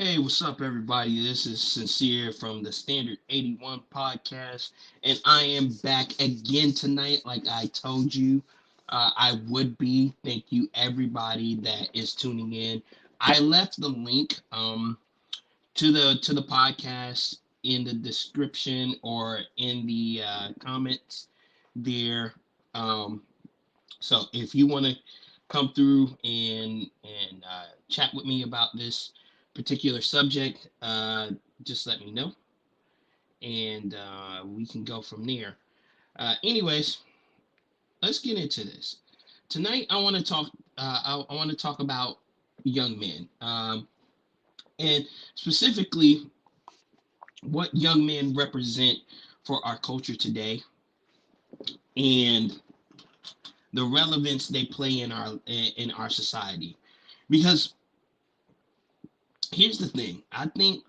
Hey, what's up, everybody? This is Sincere from the Standard 81 podcast, and I am back again tonight, like I told you I would be. Thank you, everybody that is tuning in. I left the link to the podcast in the description or in the comments there. Um, so if you want to come through and chat with me about this particular subject, just let me know, and we can go from there. Anyways, let's get into this. Tonight, I want to talk. I want to talk about young men, and specifically what young men represent for our culture today, and the relevance they play in our society. Because here's the thing, I think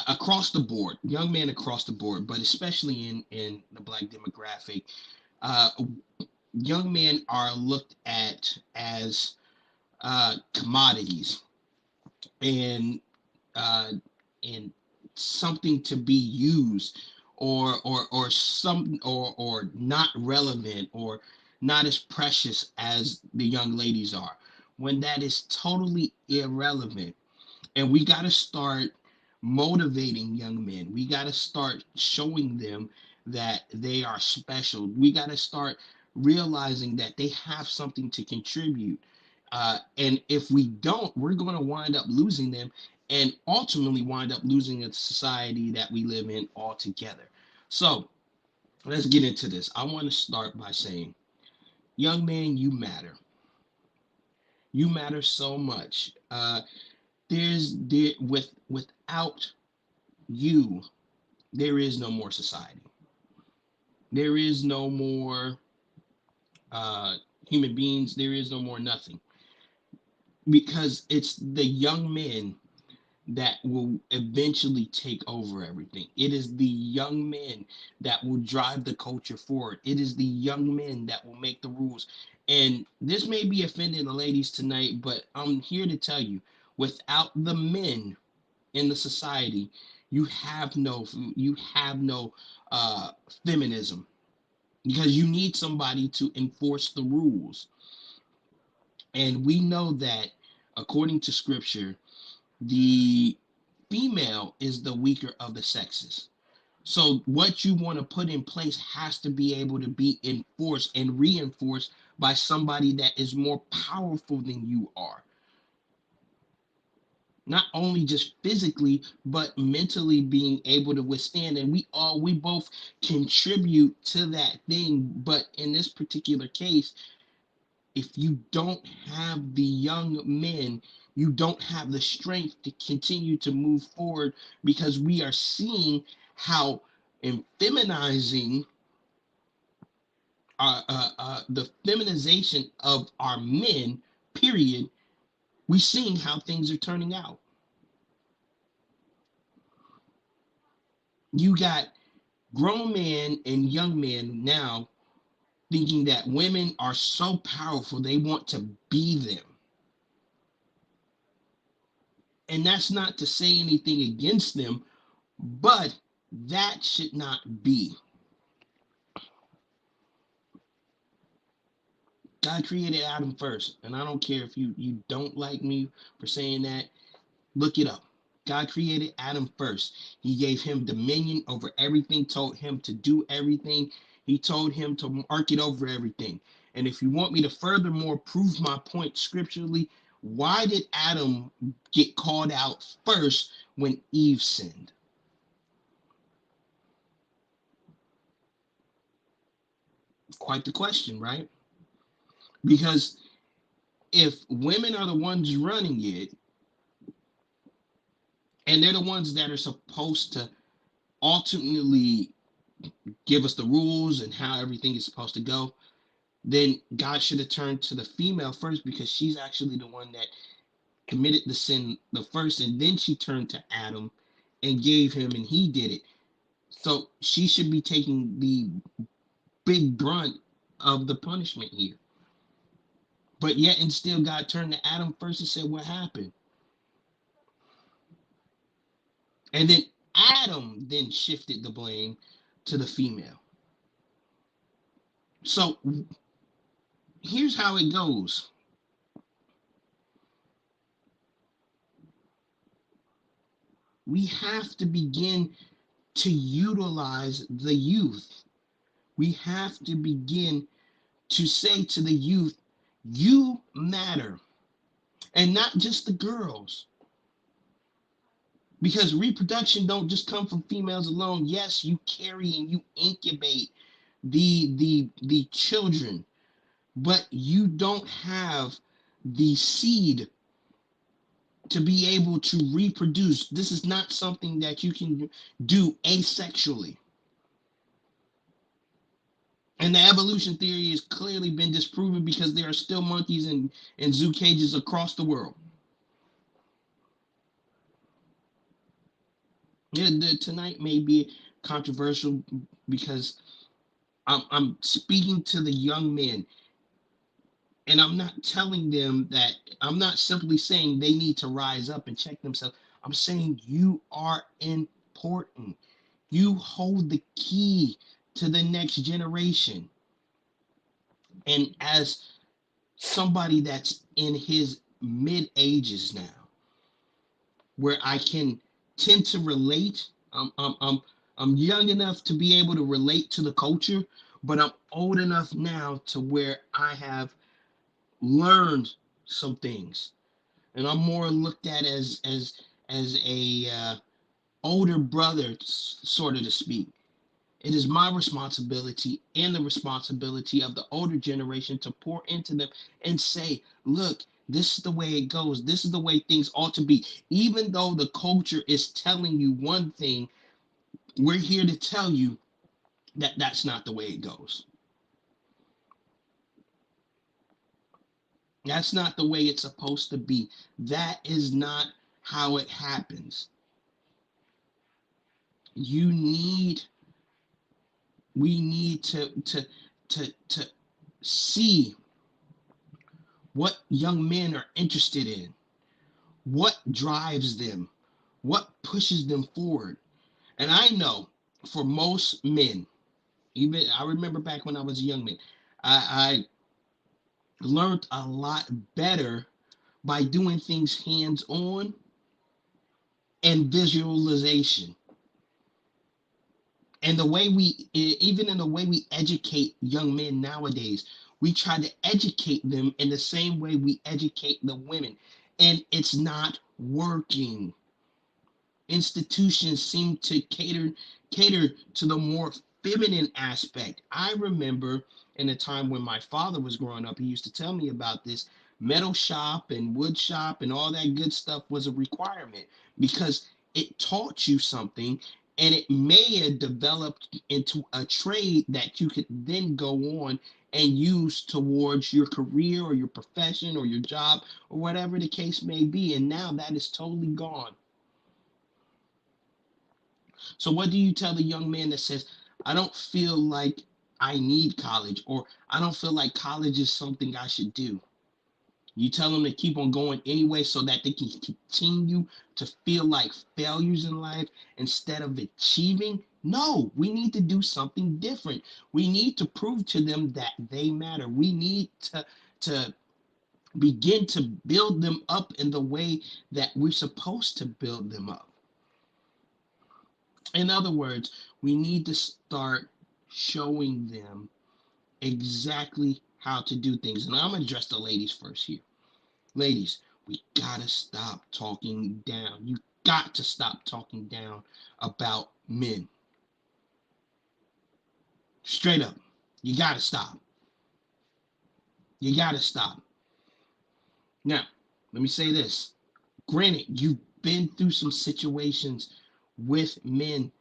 across the board, young men across the board, but especially in the black demographic, uh, young men are looked at as commodities and uh, and something to be used or not relevant or not as precious as the young ladies are, when that is totally irrelevant. And we got to start motivating young men. We got to start showing them that they are special. We got to start realizing that they have something to contribute. And if we don't, we're going to wind up losing them and ultimately wind up losing the society that we live in altogether. So let's get into this. I want to start by saying, young man, you matter. You matter so much. Without you, there is no more society. There is no more uh, human beings. There is no more nothing. Because it's the young men that will eventually take over everything. It is the young men that will drive the culture forward. It is the young men that will make the rules. And this may be offending the ladies tonight, but I'm here to tell you, without the men in the society, you have no uh, feminism, because you need somebody to enforce the rules. And we know that according to scripture, the female is the weaker of the sexes. So what you want to put in place has to be able to be enforced and reinforced by somebody that is more powerful than you are, not only just physically but mentally being able to withstand. And we both contribute to that thing, but in this particular case, if you don't have the young men, you don't have the strength to continue to move forward, because we are seeing how in feminizing the feminization of our men, period, we seeing how things are turning out. You got grown men and young men now thinking that women are so powerful they want to be them. And that's not to say anything against them, but that should not be. God created Adam first, and I don't care if you don't like me for saying that. Look it up. God created Adam first. He gave him dominion over everything, told him to do everything. He told him to mark it over everything. And if you want me to furthermore prove my point scripturally, why did Adam get called out first when Eve sinned? Quite the question, right? Because if women are the ones running it, and they're the ones that are supposed to ultimately give us the rules and how everything is supposed to go, then God should have turned to the female first, because she's actually the one that committed the sin the first, and then she turned to Adam and gave him, and he did it. So she should be taking the big brunt of the punishment here. But yet and still, God turned to Adam first and said, "What happened?" And then Adam then shifted the blame to the female. So here's how it goes. We have to begin to utilize the youth. We have to begin to say to the youth, you matter. And not just the girls. Because reproduction don't just come from females alone. Yes, you carry and you incubate the children, but you don't have the seed to be able to reproduce. This is not something that you can do asexually. And the evolution theory has clearly been disproven because there are still monkeys in zoo cages across the world. Yeah, tonight may be controversial because I'm speaking to the young men, and I'm not telling them that. I'm not simply saying they need to rise up and check themselves. I'm saying you are important. You hold the key to the next generation. And as somebody that's in his mid ages now, where I can tend to relate, I'm young enough to be able to relate to the culture, but I'm old enough now to where I have learned some things, and I'm more looked at as a older brother, sort of to speak. It is my responsibility and the responsibility of the older generation to pour into them and say, look, this is the way it goes. This is the way things ought to be. Even though the culture is telling you one thing, we're here to tell you that that's not the way it goes. That's not the way it's supposed to be. That is not how it happens. You need, we need to see what young men are interested in, what drives them, what pushes them forward. And I know for most men, even I remember back when I was a young man, I learned a lot better by doing things hands on and visualization. And the way we, even in the way we educate young men nowadays, we try to educate them in the same way we educate the women, and it's not working. Institutions seem to cater to the more feminine aspect. I remember in a time when my father was growing up, he used to tell me about this. Metal shop and wood shop and all that good stuff was a requirement because it taught you something, and it may have developed into a trade that you could then go on and use towards your career or your profession or your job or whatever the case may be. And now that is totally gone. So what do you tell the young man that says, I don't feel like I need college, or I don't feel like college is something I should do? You tell them to keep on going anyway so that they can continue to feel like failures in life instead of achieving? No, we need to do something different. We need to prove to them that they matter. We need to begin to build them up in the way that we're supposed to build them up. In other words, we need to start showing them exactly how to do things. And I'm going to address the ladies first here. Ladies, we got to stop talking down. You got to stop talking down about men. Straight up. You got to stop. You got to stop. Now, let me say this. Granted, you've been through some situations with men,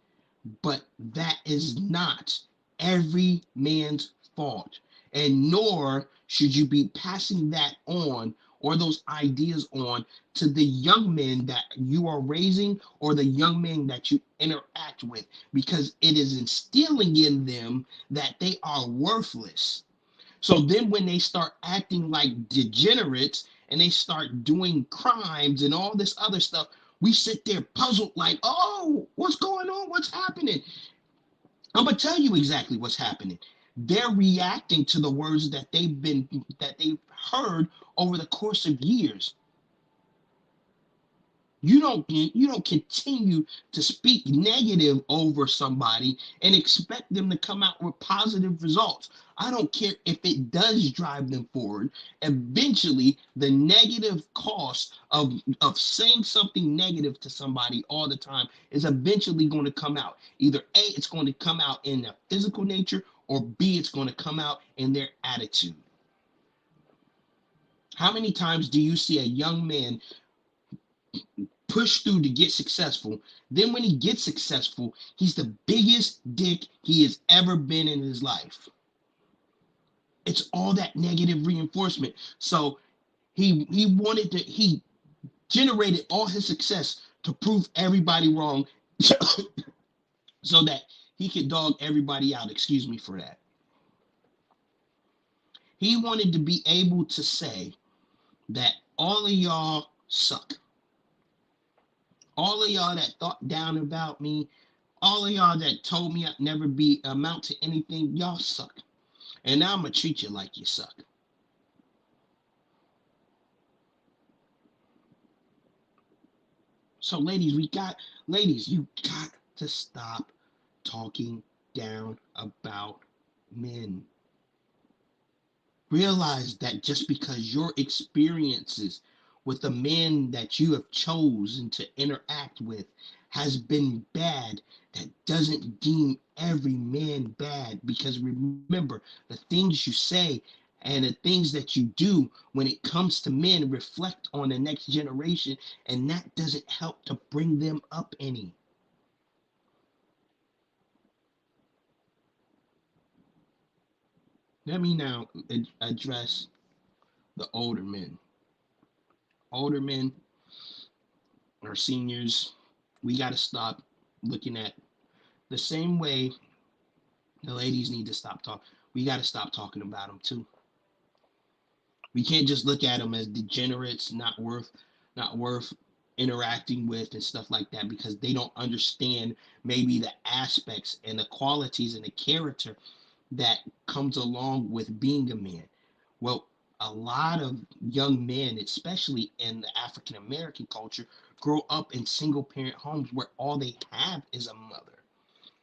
but that is not every man's fault. And nor should you be passing that on or those ideas on to the young men that you are raising or the young men that you interact with, because it is instilling in them that they are worthless. So then when they start acting like degenerates and they start doing crimes and all this other stuff, We sit there puzzled like, oh, what's going on? What's happening? I'm gonna tell you exactly what's happening. They're reacting to the words that they've heard over the course of years. You don't continue to speak negative over somebody and expect them to come out with positive results. I don't care if it does drive them forward. Eventually, the negative cost of saying something negative to somebody all the time is eventually going to come out. Either A, it's going to come out in their physical nature, or B, it's going to come out in their attitude. How many times do you see a young man push through to get successful? Then when he gets successful, he's the biggest dick he has ever been in his life. It's all that negative reinforcement. So he generated all his success to prove everybody wrong so that he could dog everybody out. Excuse me for that. He wanted to be able to say that all of y'all suck. All of y'all that thought down about me, all of y'all that told me I'd never be amount to anything, y'all suck. And now I'm gonna treat you like you suck. So ladies, you got to stop talking down about men. Realize that just because your experiences with the men that you have chosen to interact with has been bad, that doesn't deem every man bad. Because remember, the things you say and the things that you do when it comes to men reflect on the next generation, and that doesn't help to bring them up any. Let me now address the older men. Older men or seniors, we got to stop looking at the same way the ladies need to stop talking. We got to stop talking about them too. We can't just look at them as degenerates, not worth interacting with and stuff like that, because they don't understand maybe the aspects and the qualities and the character that comes along with being a man. Well, a lot of young men, especially in the African American culture, grow up in single parent homes where all they have is a mother.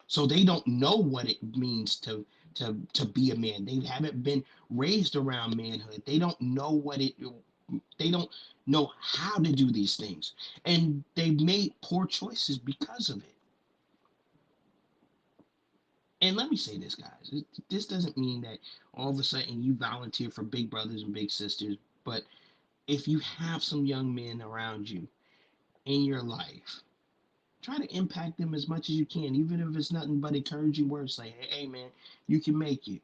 So they don't know what it means to be a man. They haven't been raised around manhood. They don't know how to do these things. And they've made poor choices because of it. And let me say this, guys. This doesn't mean that all of a sudden you volunteer for big brothers and big sisters, but if you have some young men around you in your life, try to impact them as much as you can, even if it's nothing but encouraging words like, hey, man, you can make it.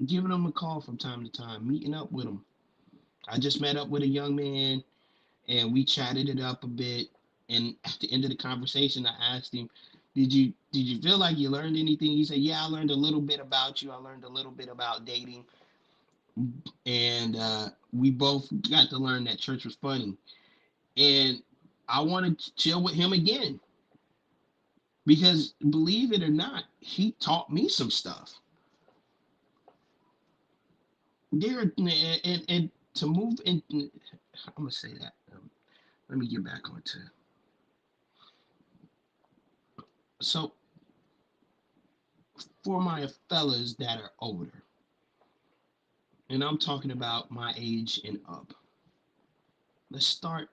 Giving them a call from time to time, meeting up with them. I just met up with a young man and we chatted it up a bit. And at the end of the conversation, I asked him, did you feel like you learned anything? He said, yeah, I learned a little bit about you. I learned a little bit about dating. And we both got to learn that church was funny. And I wanted to chill with him again because, believe it or not, he taught me some stuff. There and to move in, I'm gonna say that. Let me get back onto. So for my fellas that are older, and I'm talking about my age and up, let's start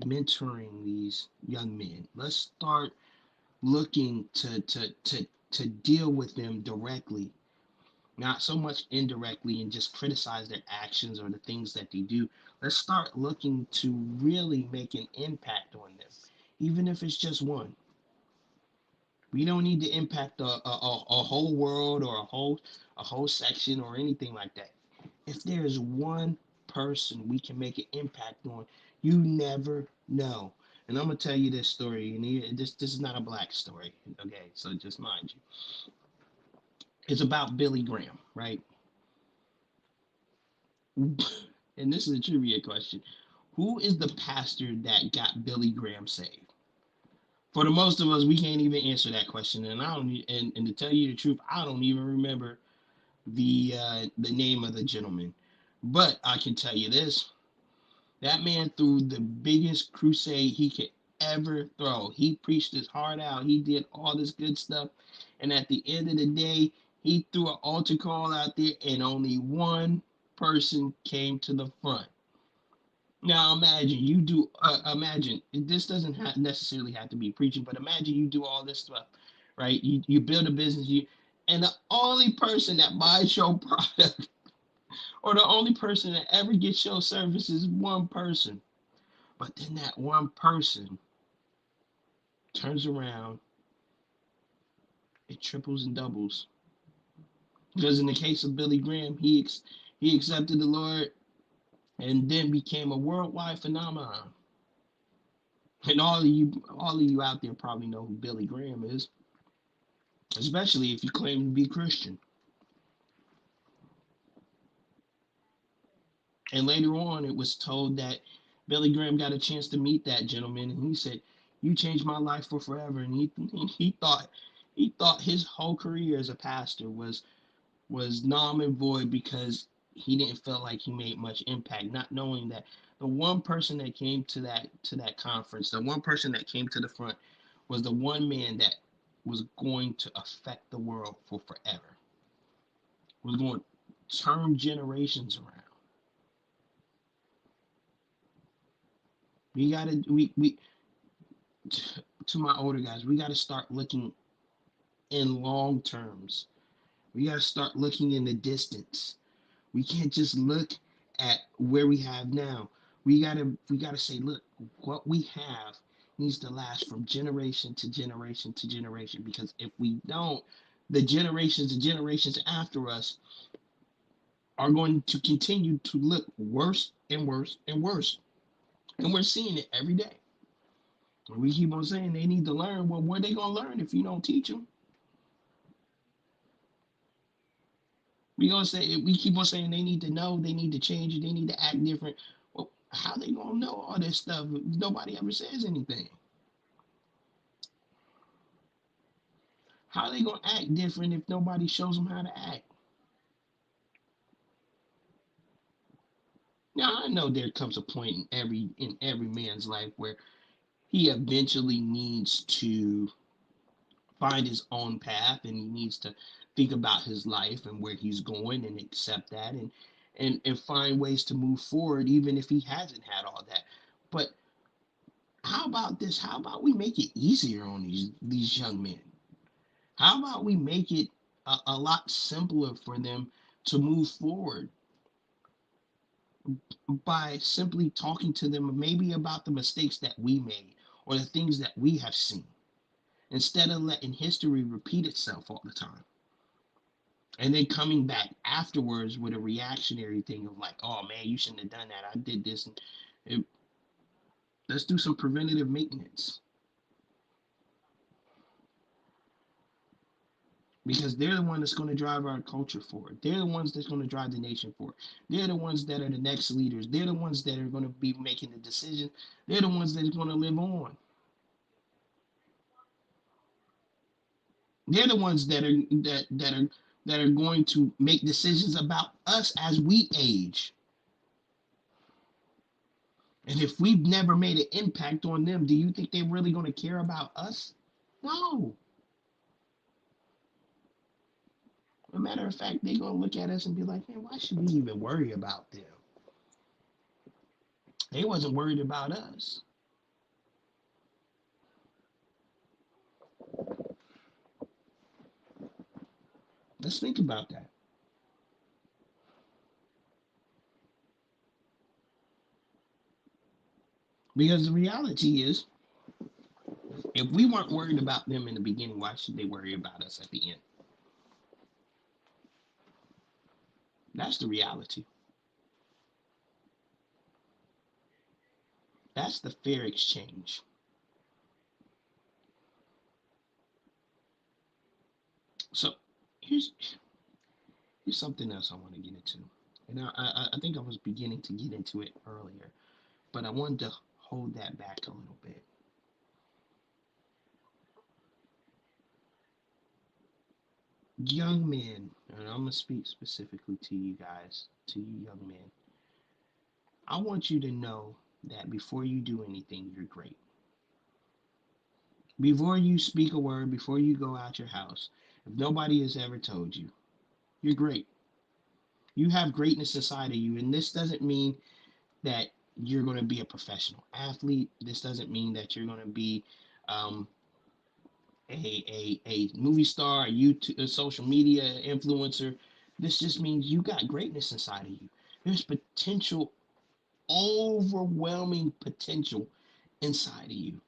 mentoring these young men. Let's start looking to deal with them directly, not so much indirectly and just criticize their actions or the things that they do. Let's start looking to really make an impact on them, even if it's just one. We don't need to impact a whole world or a whole section or anything like that. If there is one person we can make an impact on, you never know. And I'm gonna tell you this story, and this is not a black story, okay? So just mind you, it's about Billy Graham, right? And this is a trivia question. Who is the pastor that got Billy Graham saved? For the most of us, we can't even answer that question, and I don't. And to tell you the truth, I don't even remember the name of the gentleman. But I can tell you this: that man threw the biggest crusade he could ever throw. He preached his heart out. He did all this good stuff, and at the end of the day, he threw an altar call out there, and only one person came to the front. Now imagine you do. Imagine this doesn't necessarily have to be preaching, but imagine you do all this stuff, right? You build a business, and the only person that buys your product, or the only person that ever gets your service, is one person. But then that one person turns around, it triples and doubles. Because in the case of Billy Graham, he accepted the Lord and then became a worldwide phenomenon. And all of you out there probably know who Billy Graham is, especially if you claim to be Christian. And later on, it was told that Billy Graham got a chance to meet that gentleman, and he said, "You changed my life for forever." And he thought his whole career as a pastor was numb and void because he didn't feel like he made much impact, not knowing that the one person that came to that conference, the one person that came to the front, was the one man that was going to affect the world for forever, was going to turn generations around. We gotta we to my older guys, we gotta start looking in long terms. We gotta start looking in the distance. We can't just look at where we have now. We gotta say, look, what we have needs to last from generation to generation to generation. Because if we don't, the generations and generations after us are going to continue to look worse and worse and worse. And we're seeing it every day. And we keep on saying they need to learn. Well, where they gonna learn if you don't teach them? We keep on saying they need to know, they need to change, they need to act different. Well, how they gonna know all this stuff if nobody ever says anything? How they gonna act different if nobody shows them how to act? Now I know there comes a point in every man's life where he eventually needs to find his own path, and he needs to think about his life and where he's going and accept that, and find ways to move forward even if he hasn't had all that. But how about this? How about we make it easier on these young men? How about we make it a lot simpler for them to move forward by simply talking to them maybe about the mistakes that we made or the things that we have seen, instead of letting history repeat itself all the time and then coming back afterwards with a reactionary thing of like, oh man, you shouldn't have done that, I did this. And it, let's do some preventative maintenance, because they're the one that's going to drive our culture forward. They're the ones that's going to drive the nation forward. They're the ones that are the next leaders. They're the ones that are going to be making the decisions. They're the ones that are going to live on. They're the ones that are going to make decisions about us as we age. And if we've never made an impact on them, do you think they're really going to care about us? No. As a matter of fact, they're going to look at us and be like, man, why should we even worry about them? They wasn't worried about us. Let's think about that. Because the reality is, if we weren't worried about them in the beginning, why should they worry about us at the end? That's the reality. That's the fair exchange. So here's here's something else I want to get into. And I think I was beginning to get into it earlier. But I wanted to hold that back a little bit. Young men, and I'm going to speak specifically to you guys, to you young men. I want you to know that before you do anything, you're great. Before you speak a word, before you go out your house, if nobody has ever told you, you're great. You have greatness inside of you. And this doesn't mean that you're going to be a professional athlete. This doesn't mean that you're going to be um, a movie star, a YouTube, a social media influencer. This just means you got greatness inside of you. There's potential, overwhelming potential inside of you.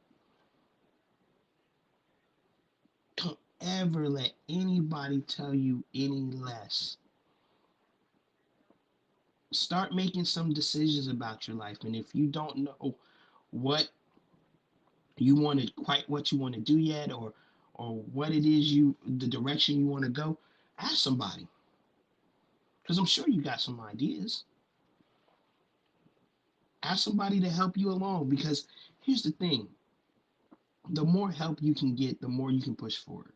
Don't ever let anybody tell you any less. Start making some decisions about your life. And if you don't know what you want to quite what you want to do yet, or what it is you the direction you want to go, ask somebody, because I'm sure you got some ideas. Ask somebody to help you along, because here's the thing: the more help you can get, the more you can push forward.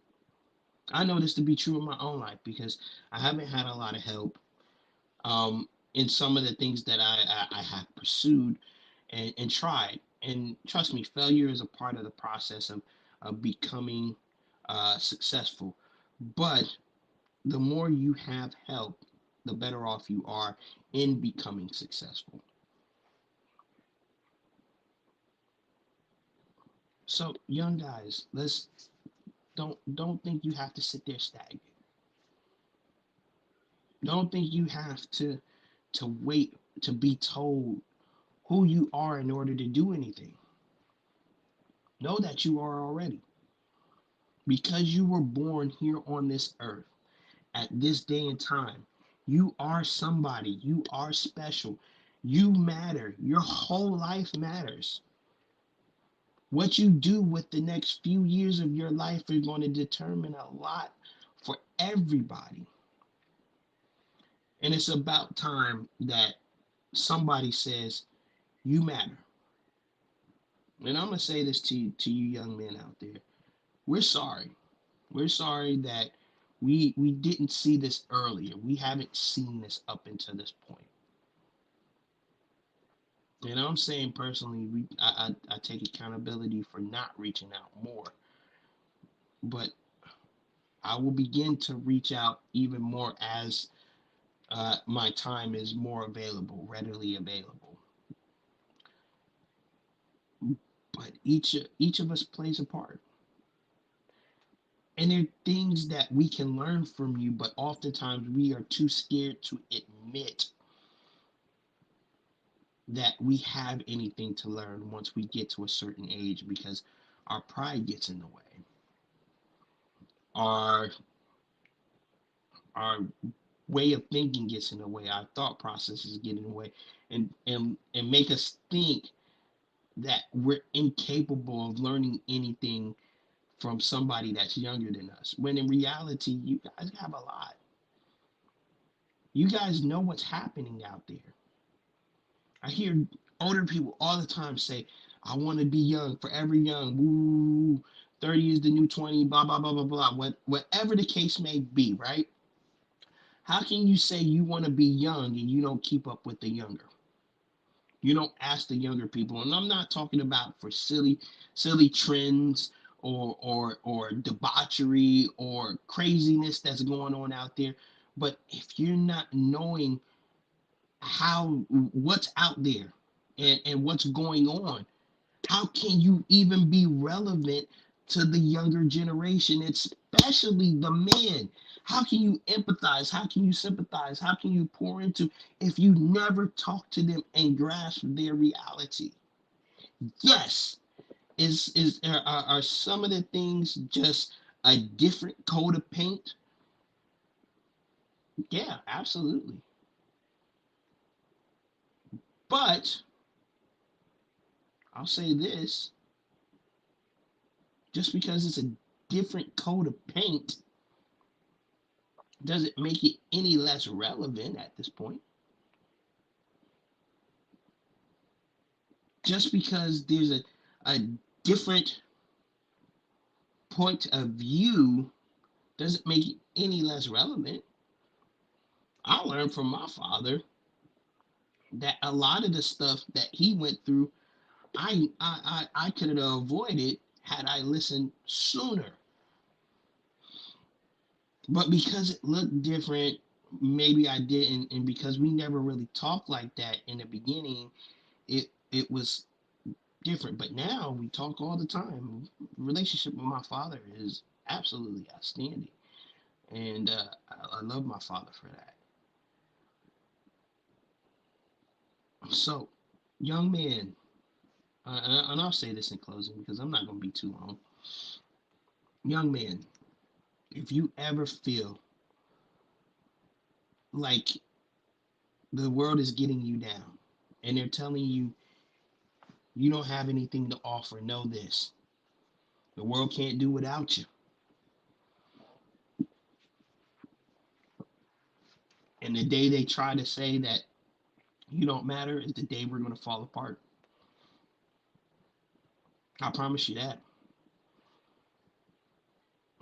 I know this to be true in my own life because I haven't had a lot of help in some of the things that I have pursued and tried. And trust me, failure is a part of the process of becoming successful. But the more you have help, the better off you are in becoming successful. So, young guys, let's don't think you have to sit there stagnant. Don't think you have to wait to be told who you are in order to do anything. Know that you are already. Because you were born here on this earth at this day and time, you are somebody. You are special. You matter. Your whole life matters. What you do with the next few years of your life is going to determine a lot for everybody. And it's about time that somebody says, you matter. And I'm going to say this to you young men out there. We're sorry. We're sorry that we didn't see this earlier. We haven't seen this up until this point. And I'm saying personally, I take accountability for not reaching out more. But I will begin to reach out even more as my time is more available, readily available. But each of us plays a part. And there are things that we can learn from you, but oftentimes we are too scared to admit that we have anything to learn once we get to a certain age because our pride gets in the way. Our our way of thinking gets in the way, our thought processes get in the way, and make us think that we're incapable of learning anything from somebody that's younger than us. When in reality, you guys have a lot. You guys know what's happening out there. I hear older people all the time say, I want to be young, forever young. Woo, 30 is the new 20, blah, blah, blah, blah, blah. Whatever the case may be, right? How can you say you want to be young and you don't keep up with the younger? You don't ask the younger people. And I'm not talking about for silly trends or debauchery or craziness that's going on out there. But if you're not knowing how what's out there and what's going on, how can you even be relevant to the younger generation, especially the men? How can you empathize? How can you sympathize? How can you pour into if you never talk to them and grasp their reality? Yes, are some of the things just a different coat of paint? Yeah, absolutely. But I'll say this: just because it's a different coat of paint doesn't make it any less relevant at this point. just because there's a different point of view doesn't make it any less relevant. I learned from my father that a lot of the stuff that he went through, I could have avoided had I listened sooner. But because it looked different, maybe I didn't, and because we never really talked like that in the beginning, it was different. But now we talk all the time. Relationship with my father is absolutely outstanding, and I love my father for that. So, young man, and I'll say this in closing because I'm not going to be too long. Young man, if you ever feel like the world is getting you down and they're telling you you don't have anything to offer, know this: the world can't do without you. And the day they try to say that you don't matter is the day we're going to fall apart. I promise you that.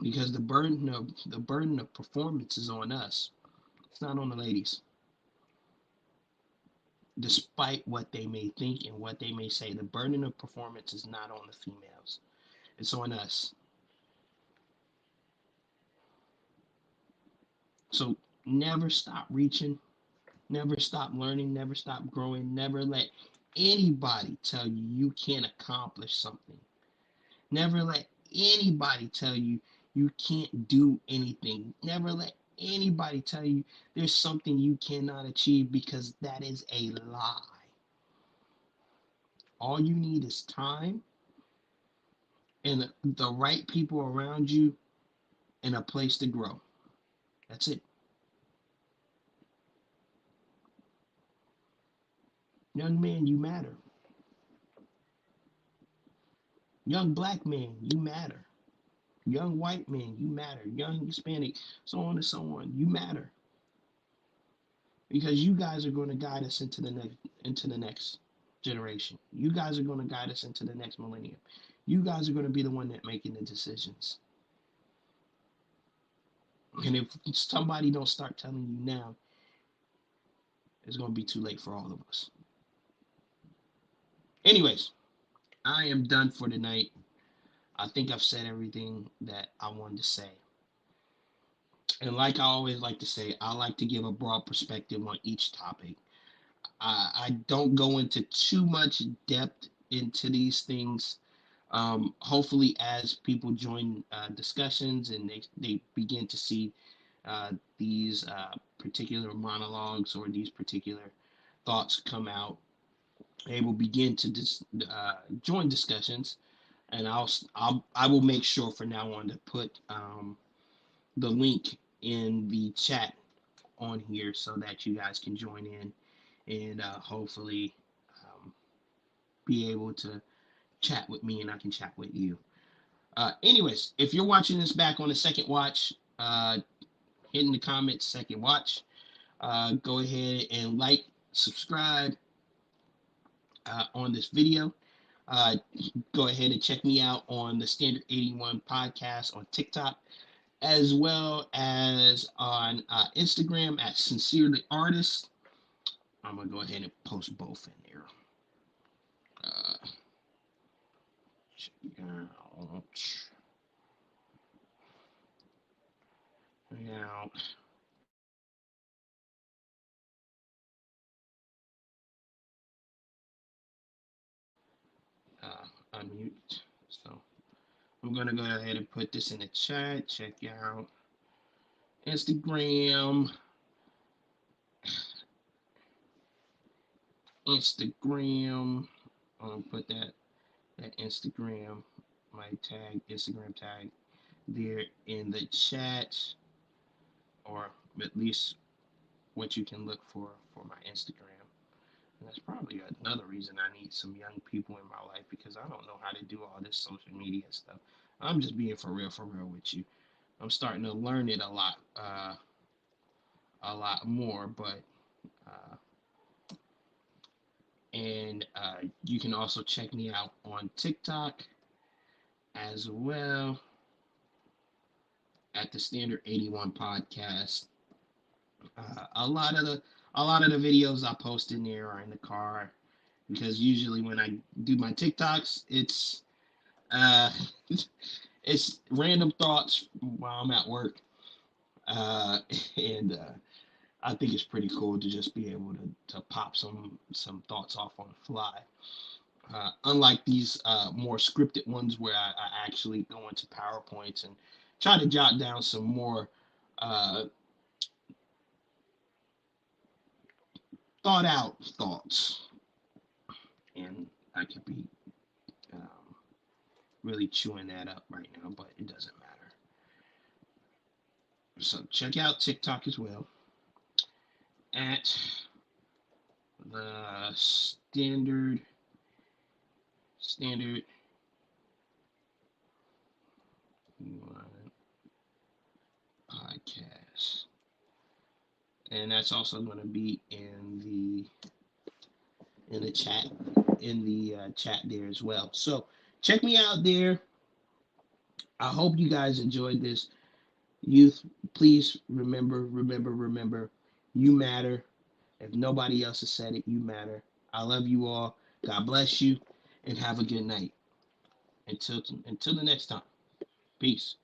Because the burden of performance is on us. It's not on the ladies. Despite what they may think and what they may say, the burden of performance is not on the females. It's on us. So never stop reaching, never stop learning, never stop growing, never let anybody tell you you can't accomplish something. Never let anybody tell you you can't do anything. Never let anybody tell you there's something you cannot achieve, because that is a lie. All you need is time and the right people around you and a place to grow. That's it. Young man, you matter. Young black man, you matter. Young white man, you matter. Young Hispanic, so on and so on, you matter. Because you guys are going to guide us into the next generation. You guys are going to guide us into the next millennium. You guys are going to be the one that making the decisions. And if somebody don't start telling you now, it's going to be too late for all of us. Anyways, I am done for tonight. I think I've said everything that I wanted to say. And like I always like to say, I like to give a broad perspective on each topic. I don't go into too much depth into these things. Hopefully, as people join discussions and they begin to see these particular monologues or these particular thoughts come out, they will begin to join discussions. And I will make sure from now on to put the link in the chat on here so that you guys can join in and hopefully um, be able to chat with me and I can chat with you. Anyways, if you're watching this back on the second watch, hit in the comments second watch. Go ahead and like, subscribe on this video. Uh, Go ahead and check me out on the Standard 81 podcast on TikTok, as well as on Instagram at Sincerely Artist. I'm gonna go ahead and post both in there. Check out. Unmute. So I'm gonna go ahead and put this in the chat. Check out Instagram. Instagram. Put that Instagram, my Instagram tag there in the chat, or at least what you can look for my Instagram. And that's probably another reason I need some young people in my life, because I don't know how to do all this social media stuff. I'm just being for real with you. I'm starting to learn it a lot more, but and You can also check me out on TikTok as well at the Standard 81 podcast. Uh, a lot of the a lot of the videos I post in there are in the car because usually when I do my TikToks, uh, it's random thoughts while I'm at work, uh, and I think it's pretty cool to just be able to pop some thoughts off on the fly. Unlike these more scripted ones where I actually go into PowerPoints and try to jot down some more uh, thought out thoughts, and I could be um, really chewing that up right now, but it doesn't matter. So check out TikTok as well at the standard podcast, and that's also going to be in the chat chat there as well. So check me out there. I hope you guys enjoyed this. Youth, please remember, you matter. If nobody else has said it, you matter. I love you all. God bless you, and have a good night. Until the next time. Peace.